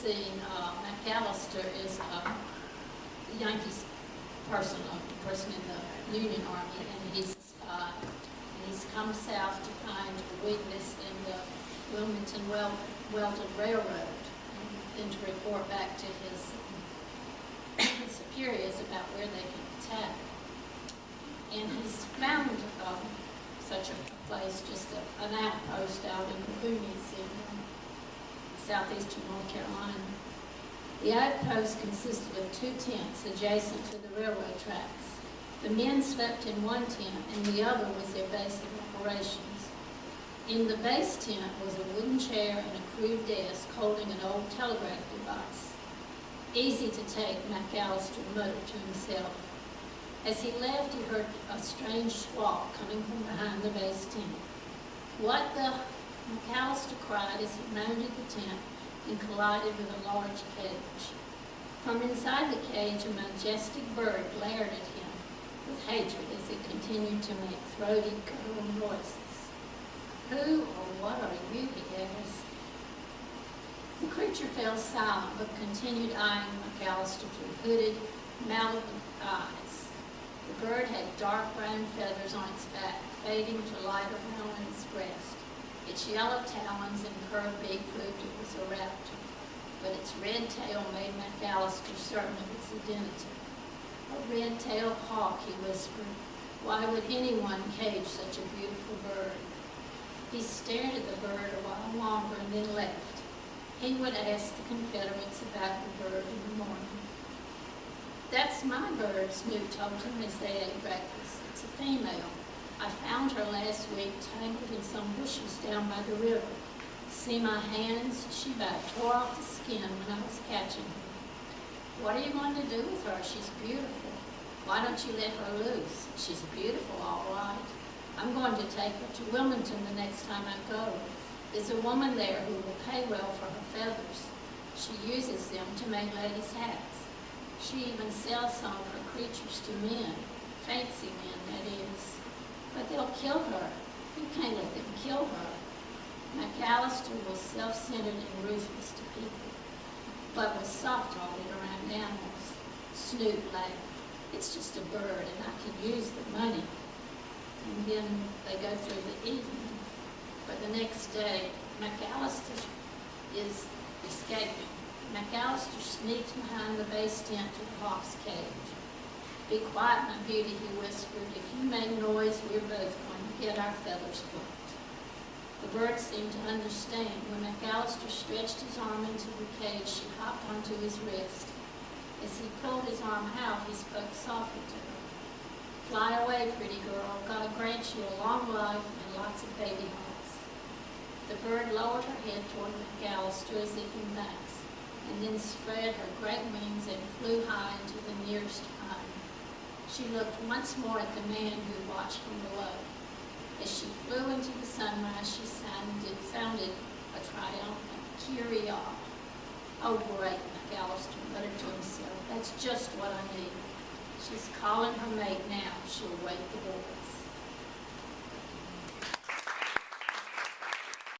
scene, McAllister is a Yankees person, a person in the Union Army, and he's a spy. And he's come south to find a weakness in the Wilmington-Welton Railroad, and then to report back to his superiors about where they can attack. And he's found such a place, just an outpost out in the boonies in southeastern North Carolina. The outpost consisted of 2 tents adjacent to the railroad tracks. The men slept in one tent, and the other was their base of operations. In the base tent was a wooden chair and a crude desk holding an old telegraph device. Easy to take, McAllister muttered to himself. As he left, he heard a strange squawk coming from behind the base tent. "What the?" McAllister cried as he mounted the tent and collided with a large cage. From inside the cage, a majestic bird glared at him with hatred as it continued to make throaty, gurgling voices. "Who or what are you?" he asked. The creature fell silent but continued eyeing McAllister through hooded, malignant eyes. The bird had dark brown feathers on its back, fading to lighter brown on its breast. Its yellow talons and curved beak proved it was a raptor, but its red tail made McAllister certain of its identity. "A red-tailed hawk," he whispered. "Why would anyone cage such a beautiful bird?" He stared at the bird a while longer and then left. He would ask the Confederates about the bird in the morning. "That's my bird," Snoop told him as they ate breakfast. "It's a female. I found her last week tangled in some bushes down by the river. See my hands? She about tore off the skin when I was catching her." "What are you going to do with her? She's beautiful." "Why don't you let her loose? She's beautiful, all right. I'm going to take her to Wilmington the next time I go. There's a woman there who will pay well for her feathers. She uses them to make ladies' hats. She even sells some of her creatures to men, fancy men, that is. But they'll kill her. You can't let them kill her." McAllister was self-centered and ruthless to people, but was soft-hearted around animals. Snoop laughed. "It's just a bird, and I can use the money." And then they go through the evening. But the next day, McAllister is escaping. McAllister sneaks behind the base tent to the hawk's cage. "Be quiet, my beauty," he whispered. "If you make noise, we're both going to get our feathers plucked." The bird seemed to understand. When McAllister stretched his arm into the cage, she hopped onto his wrist. As he pulled his arm out, he spoke softly to her. "Fly away, pretty girl. God grant you a long life and lots of baby hawks." The bird lowered her head toward McAllister as if in thanks, and then spread her great wings and flew high into the nearest pine. She looked once more at the man who watched from below. As she flew into the sunrise, she sounded a triumphant "Kyrie!" "Oh, great," McAllister muttered to himself. "That's just what I need. She's calling her mate now. She'll wake the boy."